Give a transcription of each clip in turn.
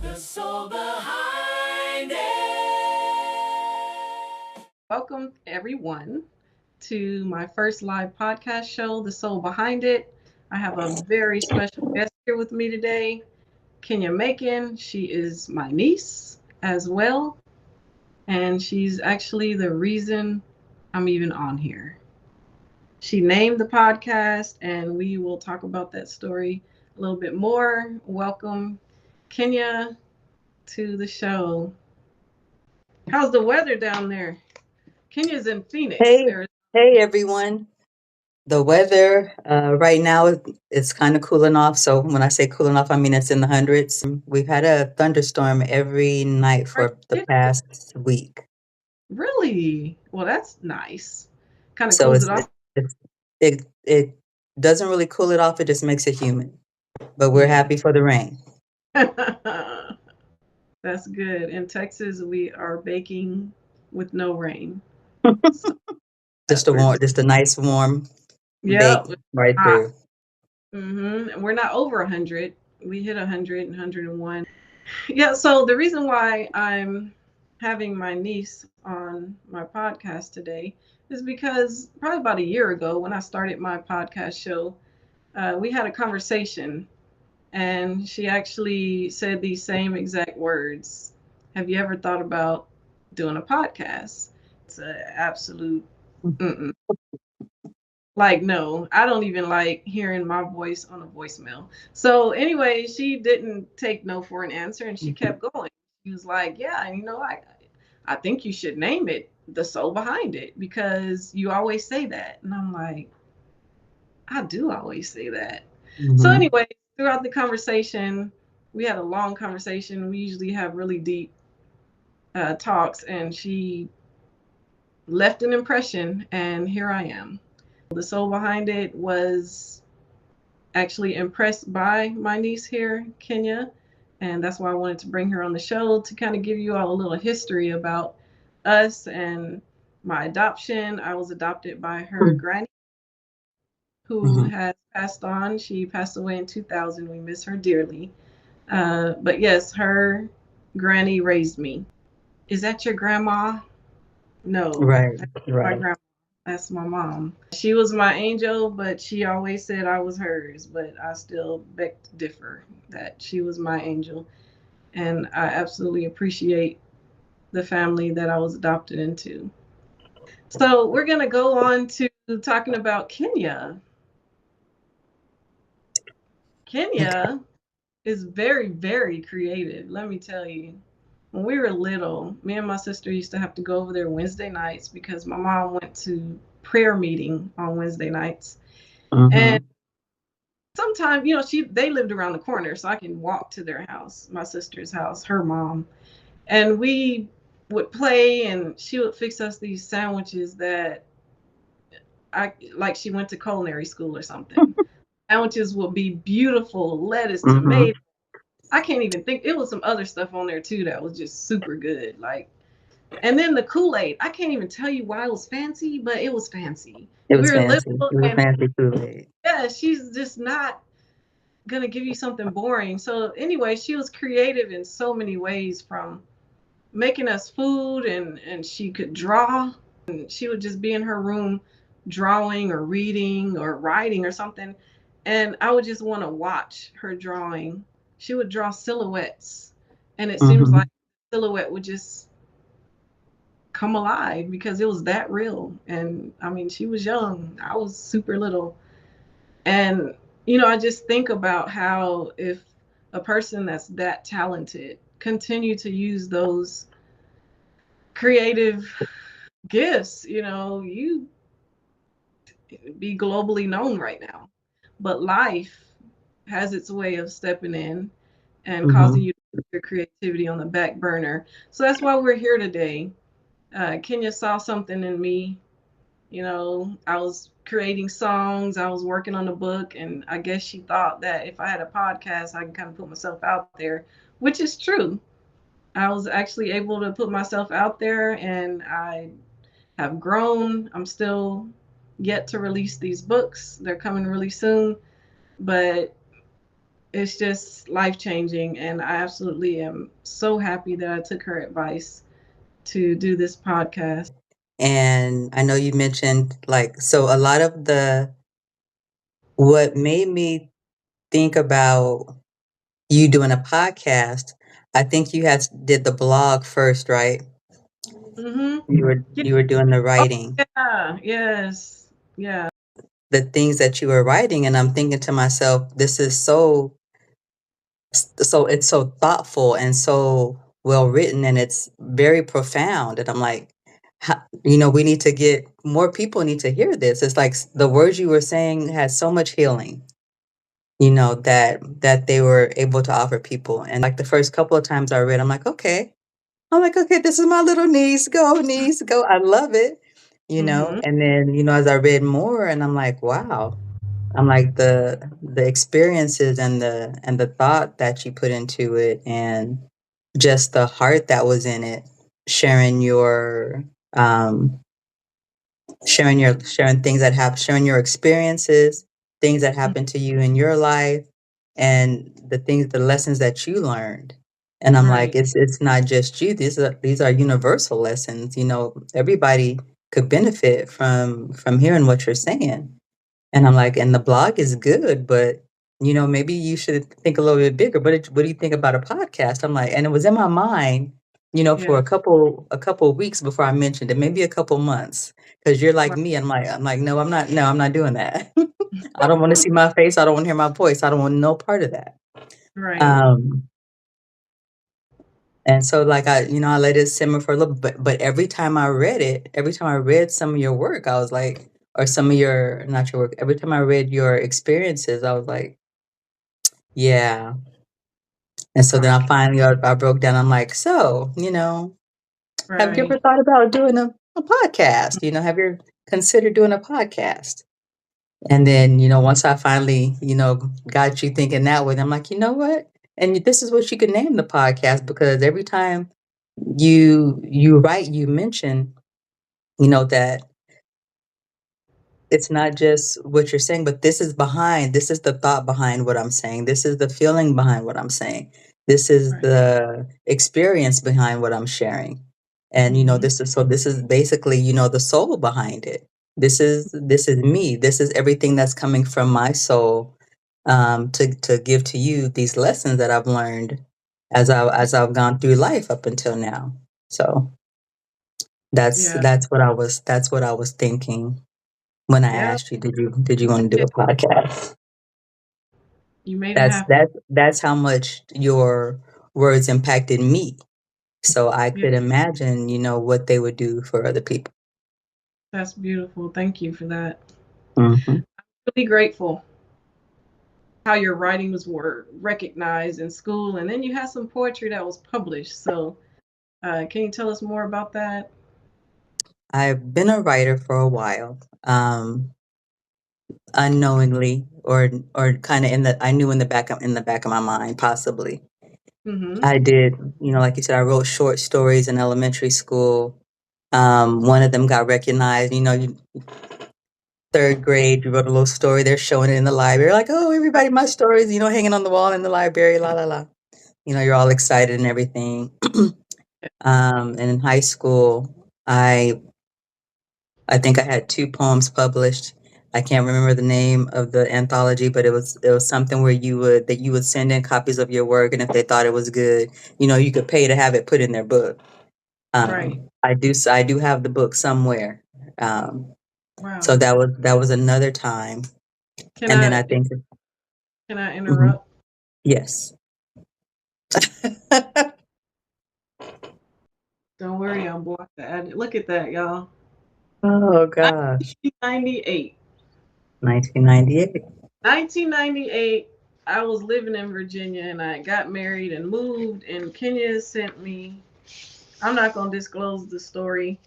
The soul behind it. Welcome, everyone, to my first live podcast show, The Soul Behind It. I have a very special guest here with me today, Kenya Macon. She is my niece as well, and she's actually the reason I'm even on here. She named the podcast, and we will talk about that story a little bit more. Welcome, Kenya, to the show. How's the weather down there? Kenya's in Phoenix, Hey, Arizona. hey everyone. The weather right now it's kind of cooling off. So when I say cooling off, I mean it's in the hundreds. We've had a thunderstorm every night Are for the you kidding? past week. Really? Well, that's nice. Kind of So cools it's it off. it's it doesn't really cool it off. It just makes it humid. But we're Yeah. happy for the rain. That's good. In Texas, we are baking with no rain. So we're just, Just a nice warm yeah, bake it's right hot. through. We're not over 100. We hit 100 and 101. Yeah, so the reason why I'm having my niece on my podcast today is because probably about a year ago when I started my podcast show, we had a conversation and she actually said these same exact words. Have you ever thought about doing a podcast? It's an absolute mm-mm. Like, no, I don't even like hearing my voice on a voicemail. So anyway, she didn't take no for an answer and she kept going. She was like, yeah, and I think you should name it The Soul Behind It because you always say that. And I'm like, I do always say that. So Hmm. anyway, throughout the conversation, we had a long conversation. We usually have really deep talks, and she left an impression, and here I am. The soul behind it was actually impressed by my niece here, Kenya, and that's why I wanted to bring her on the show to kind of give you all a little history about us and my adoption. I was adopted by her granny who Hmm. has passed on. She passed away in 2000. We miss her dearly. But yes, her granny raised me. Is that your grandma? No, Right, that's my right. grandma. That's my mom. She was my angel, but she always said I was hers. But I still beg to differ that she was my angel. And I absolutely appreciate the family that I was adopted into. So we're going to go on to talking about Kenya. Kenya is very, very creative. Let me tell you. When we were little, me and my sister used to have to go over there Wednesday nights because my mom went to prayer meeting on Wednesday nights. And Hmm. sometimes, they lived around the corner, so I can walk to their house, my sister's house, her mom. And we would play and she would fix us these sandwiches that I like she went to culinary school or something. Sandwiches would be beautiful, lettuce, Hmm. tomato. I can't even think. It was some other stuff on there too that was just super good. Like, and then the Kool-Aid. I can't even tell you why it was fancy, but it was fancy. It We was were fancy. little, It was and fancy Kool-Aid. yeah, she's just not gonna give you something boring. So anyway, she was creative in so many ways, from making us food, and she could draw, and she would just be in her room drawing or reading or writing or something, and I would just want to watch her drawing. She would draw silhouettes, and it seems like Hmm. silhouette would just come alive because it was that real. And I mean, she was young, I was super little. And I just think about how if a person that's that talented continue to use those creative gifts, you be globally known right now. But life has its way of stepping in and causing Hmm. you to put your creativity on the back burner. So that's why we're here today. Kenya saw something in me. I was creating songs, I was working on a book, and I guess she thought that if I had a podcast, I could kind of put myself out there, which is true. I was actually able to put myself out there, and I have grown. I'm still yet to release these books. They're coming really soon, but it's just life changing. And I absolutely am so happy that I took her advice to do this podcast. And I know you mentioned like, so a lot of what made me think about you doing a podcast, I think you did the blog first, right? Mm-hmm. Yeah. You were doing the Oh, writing, yeah. Yes. Yeah. the things that you were writing, and I'm thinking to myself, this is so it's so thoughtful and so well written, and it's very profound. And I'm like, we need to get more people need to hear this. It's like the words you were saying had so much healing, that they were able to offer people. And like the first couple of times I read, I'm like, okay, this is my little niece, go. I love it, Mm-hmm. and then, as I read more and I'm like, wow, I'm like the experiences and the thought that you put into it and just the heart that was in it, sharing um sharing things that happen, sharing your experiences, things that happened to you in your life, and the lessons that you learned. And I'm like, Right. it's not just you. These are universal lessons. Everybody could benefit from hearing what you're saying. And I'm like, and the blog is good, but maybe you should think a little bit bigger. But what do you think about a podcast? I'm like, and it was in my mind, for Yeah. a couple of weeks before I mentioned it, maybe a couple months, because you're like Right. me. I'm like, no, I'm not doing that. I don't want to see my face. I don't want to hear my voice. I don't want no part of that. Right. Um, and so like I let it simmer for a little bit, but every time I read some of your work, I was like, or some of your, not your work, every time I read your experiences, I was like, yeah. And so then Right. I broke down. I'm like, so, have you Right. ever thought about doing a podcast? Have you considered doing a podcast? And then, once I finally, got you thinking that way, I'm like, you know what? And this is what you could name the podcast, because every time you write, you mention, that it's not just what you're saying, but this is the thought behind what I'm saying. This is the feeling behind what I'm saying. This is Right. the experience behind what I'm sharing. And Mm-hmm. this is basically, the soul behind it. This is me. This is everything that's coming from my soul, to give to you these lessons that I've learned as I've gone through life up until now. So Yeah. that's what I was thinking when I Yeah. asked you, did you want to do a podcast? You made it That's happen. that's how much your words impacted me. So I Yeah. could imagine, what they would do for other people. That's beautiful. Thank you for that. Hmm. Really grateful how your writings were recognized in school, and then you had some poetry that was published. So, can you tell us more about that? I've been a writer for a while, unknowingly, or kind of I knew in the back of my mind, possibly. Mm-hmm. I did, like you said, I wrote short stories in elementary school. One of them got recognized. Third grade, you wrote a little story. They're showing it in the library, like, oh, everybody, my stories, hanging on the wall in the library, la la la. You're all excited and everything. And in high school, I think I had two poems published. I can't remember the name of the anthology, but it was something where you would send in copies of your work, and if they thought it was good, you could pay to have it put in their book. Right. I do have the book somewhere. Um, so Wow. that was another time, Can and then I I think, can I mhm, interrupt? yes. Don't worry, I'll block the ad. Look at that, y'all. Oh gosh, 1998. 1998. 1998. I was living in Virginia and I got married and moved, and Kenya sent me. I'm not gonna disclose the story.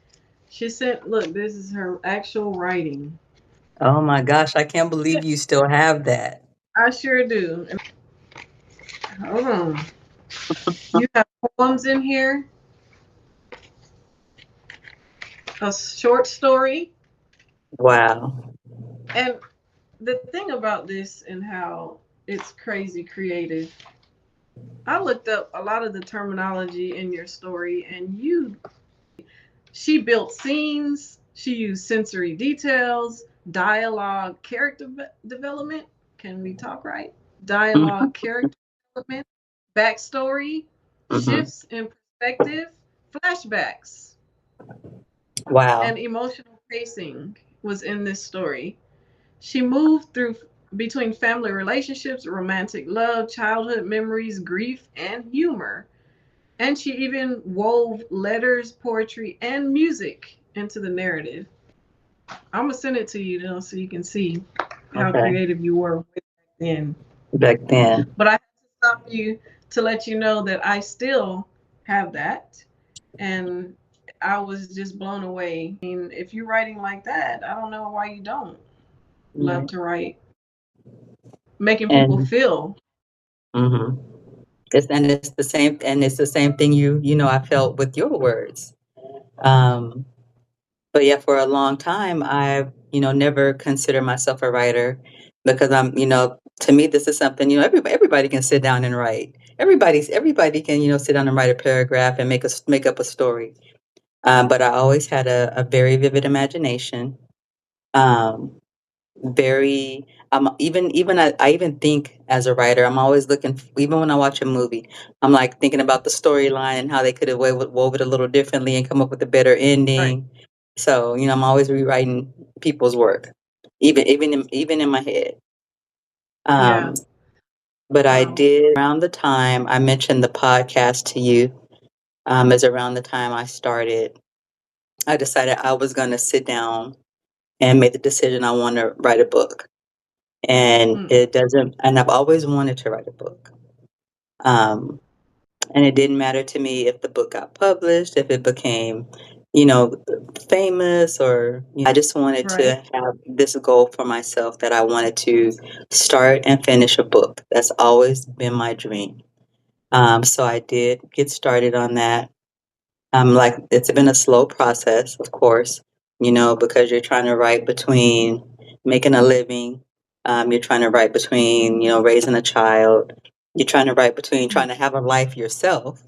She sent. Look, this is her actual writing. Oh my gosh, I can't believe you still have that. I sure do. Hold on. You have poems in here, a short story, Wow. and the thing about this and how it's crazy creative. I looked up a lot of the terminology in your story, and she built scenes, she used sensory details, dialogue, development. Can we talk right? Mhm, Dialogue, character development, backstory, mhm. shifts in perspective, flashbacks, and Wow. emotional pacing was in this story. She moved through between family relationships, romantic love, childhood memories, grief, and humor. And she even wove letters, poetry, and music into the narrative. I'm gonna send it to you though, so you can see how Okay. creative you were way back then. Back then. But I have to stop you to let you know that I still have that, and I was just blown away. I mean, if you're writing like that, I don't know why you don't love Right. to write, making people And feel. mhm. It's the same thing I felt with your words. Um, but yeah, for a long time, I've, never considered myself a writer because to me, this is something, everybody can sit down and write. Everybody can, sit down and write a paragraph and make up a story. But I always had a very vivid imagination. Um, very I even think as a writer, I'm always looking, even when I watch a movie, I'm like thinking about the storyline and how they could have wove it a little differently and come up with a better Right. ending. So, I'm always rewriting people's work, even in my head. Yeah. Um, but I Wow. did around the time I mentioned the podcast to you, is around the time I decided I was going to sit down and make the decision I want to write a book. Mm. And I've always wanted to write a book. Um, and it didn't matter to me if the book got published, if it became, you know, famous, or I just wanted to Right. have this goal for myself that I wanted to start and finish a book. That's always been my dream. So I did get started on that. Like it's been a slow process, of course, because you're trying to write between making a living, you're trying to write between, raising a child, you're trying to write between Mm. trying to have a life yourself,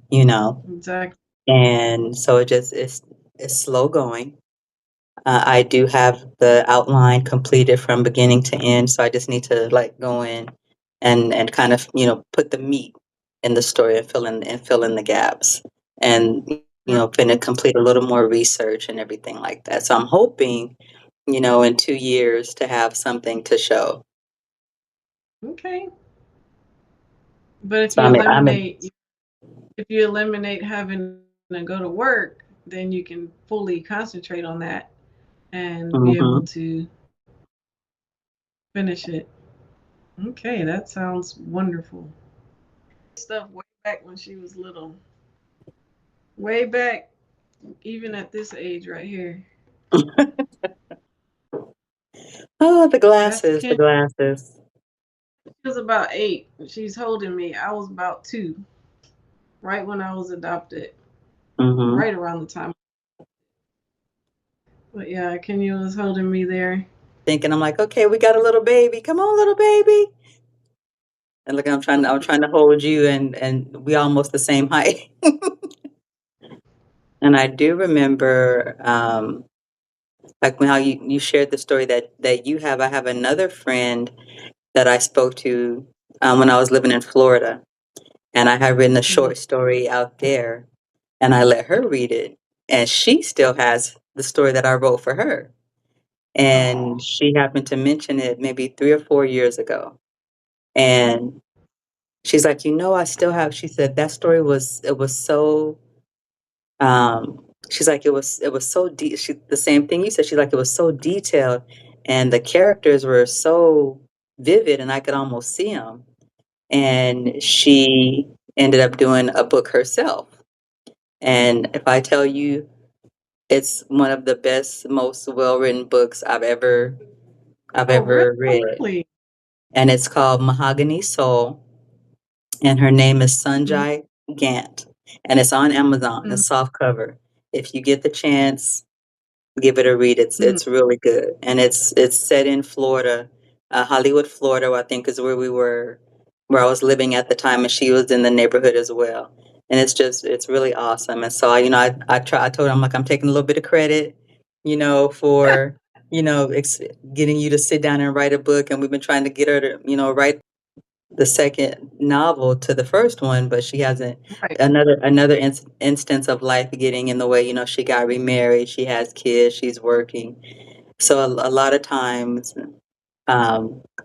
you know, Exactly. and so it's slow going. I do have the outline completed from beginning to end, so I just need to like go in and kind of put the meat in the story and fill in the gaps, and Right. finna complete a little more research and everything like that. So I'm hoping in 2 years to have something to show. Okay. But So I'm if you eliminate having to go to work, then you can fully concentrate on that and be able hmm to finish it. Okay, that sounds wonderful. Stuff way back when she was little. Way back, even at this age right here. oh, the That's glasses, the Ken. glasses. She was about 8. She's holding me. I was about 2, right when I was adopted, hmm right around the time. But yeah, Kenya was holding me there. Thinking I'm like, okay, we got a little baby. Come on, little baby. And look, I'm trying to hold you, and we almost the same height. And I do remember, like when how you shared the story that you have. I have another friend that I spoke to when I was living in Florida, and I had written a Mhm. short story out there, and I let her read it, and she still has the story that I wrote for her, and Oh, she happened to mention it maybe 3 or 4 years ago, and she's like, I still have. She said that story was so. She's like, it was so deep. The same thing you said. She's like, it was so detailed, and the characters were so vivid, and I could almost see them. And she ended up doing a book herself. And if I tell you, it's one of the best, most well-written books I've oh, ever read, really? and it's called Mahogany Soul, and her name is Mm, Sanjay Gant, and it's on Amazon. mm, It's soft cover. If you get the chance, give it a read. It's mm. it's really good, and it's set in Florida, Hollywood, Florida, I think is where I was living at the time, and she was in the neighborhood as well. And it's really awesome. And so I told her, I'm like, I'm taking a little bit of credit, for, getting you to sit down and write a book. And we've been trying to get her to, write the second novel to the first one, but she hasn't. Right. Another instance of life getting in the way. She got remarried, she has kids, she's working. So a lot of times,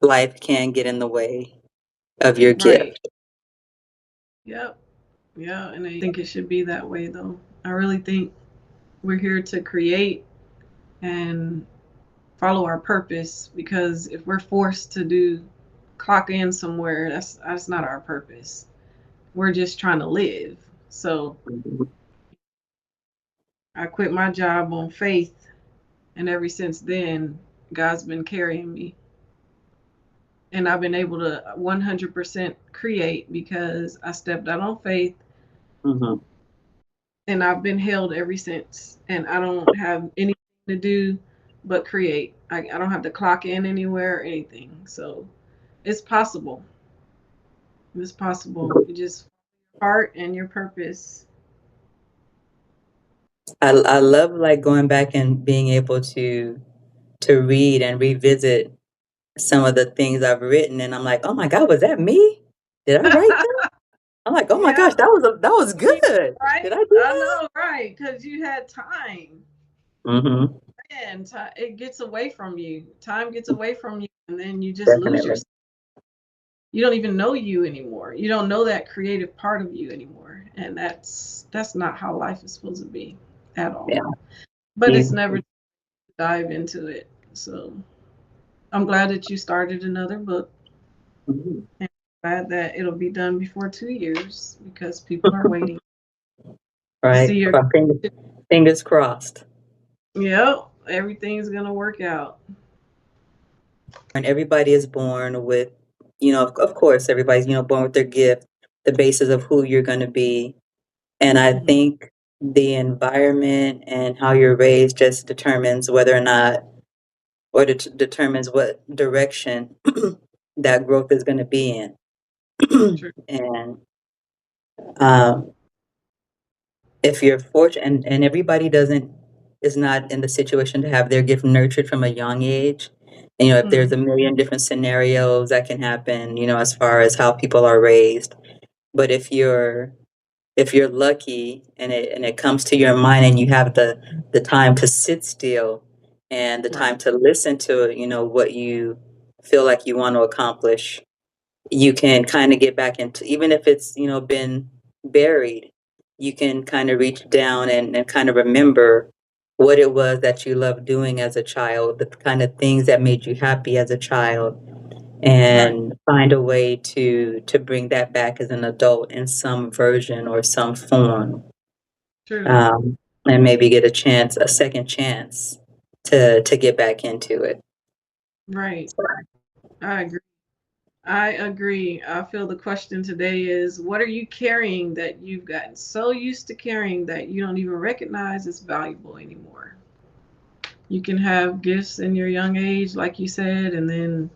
life can get in the way of your Right. gift. Yep. Yeah. And I think it should be that way, though. I really think we're here to create and follow our purpose, because if we're forced to clock in somewhere, that's not our purpose. We're just trying to live. So I quit my job on faith, and ever since then, God's been carrying me. And I've been able to 100% create because I stepped out on faith, Mhm. and I've been held ever since. And I don't have anything to do but create. I don't have to clock in anywhere or anything. So it's possible. It's possible. You just heart and your purpose. I love like going back and being able to read and revisit some of the things I've written, and I'm like, oh my God, was that me? Did I write that? I'm like, oh my Yeah, gosh, that was good. right. Did I do I that? know, right? Because you had time, Mm-hmm. and it gets away from you. Time gets away from you, and then you just lose Definitely. yourself. You don't even know you anymore. You don't know that creative part of you anymore, and that's not how life is supposed to be at all. Yeah. But it's You- never to dive into it. So I'm glad that you started another book. Mhm. And glad that it'll be done before 2 years, because people are waiting to Right. see your. Fingers crossed. Yep, everything's gonna work out. And everybody is born with, of course, everybody's, born with their gift, the basis of who you're going to be. And I Mhm. think the environment and how you're raised just determines whether or not, or determines what direction that growth is going to be in. True. And um, if you're fortunate, and everybody is not in the situation to have their gift nurtured from a young age. And, if there's Mhm. a million different scenarios that can happen, as far as how people are raised. But if you're lucky and it comes to your mind and you have the time to sit still and the Right. time to listen to, what you feel like you want to accomplish, you can kind of get back into, even if it's, been buried, you can kind of reach down and kind of remember what it was that you loved doing as a child, the kind of things that made you happy as a child, Right. and find a way to bring that back as an adult in some version or some form, True. um, and maybe get a second chance to get back into it. Right. I agree. I agree. I feel the question today is, what are you carrying that you've gotten so used to carrying that you don't even recognize is valuable anymore? You can have gifts in your young age, like you said, and then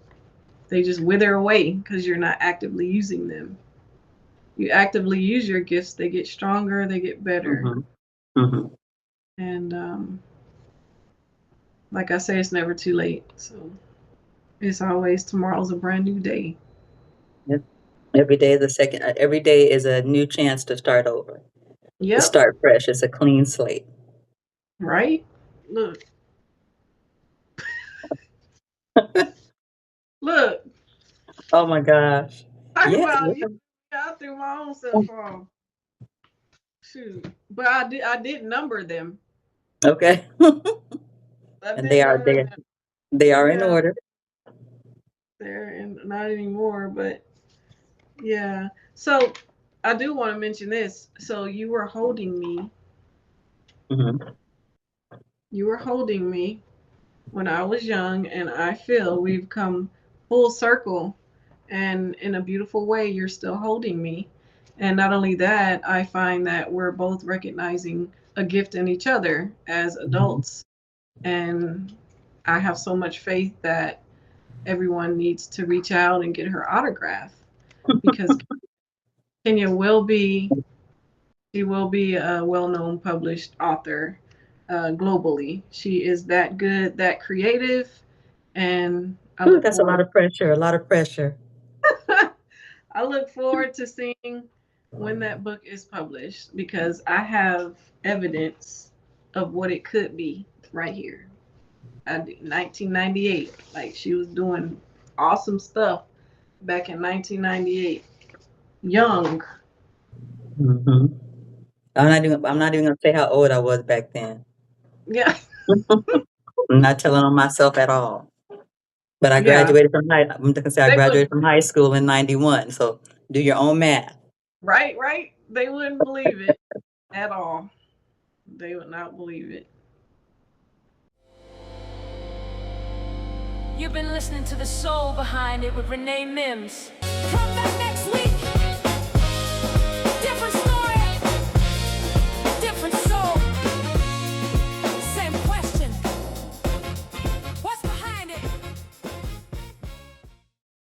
they just wither away because you're not actively using them. You actively use your gifts, they get stronger, they get better. Hmm. Hmm. And like I say, it's never too late. So it's always tomorrow's a brand new day. Yep. Every day is a new chance to start over, to Yep. start fresh. It's a clean slate. Right? Look, look, Oh my gosh. talk Yeah, about you. yeah. I threw my own self off. Shoot. But I did number them. Okay. I And did number them. they are in Yeah, order. there and not anymore, but yeah. So I do want to mention this. So Hmm. you were holding me when I was young, and I feel we've come full circle, and in a beautiful way, you're still holding me. And not only that, I find that we're both recognizing a gift in each other as Hmm. adults. And I have so much faith that everyone needs to reach out and get her autograph because Kenya will be she will be a well-known published author globally. She is that good, that creative, and I Ooh, look that's a lot forward. of pressure, a lot of pressure. I look forward to seeing when that book is published because I have evidence of what it could be right here. 1998, like she was doing awesome stuff back in 1998. Young, Hmm. I'm not even gonna say how old I was back then. yeah, I'm not telling on myself at all. But yeah. I'm gonna say I They graduated wouldn't, from high school in 91. So do your own math. right, right. They wouldn't believe it at all. They would not believe it. You've been listening to The Soul Behind It with Renee Mims.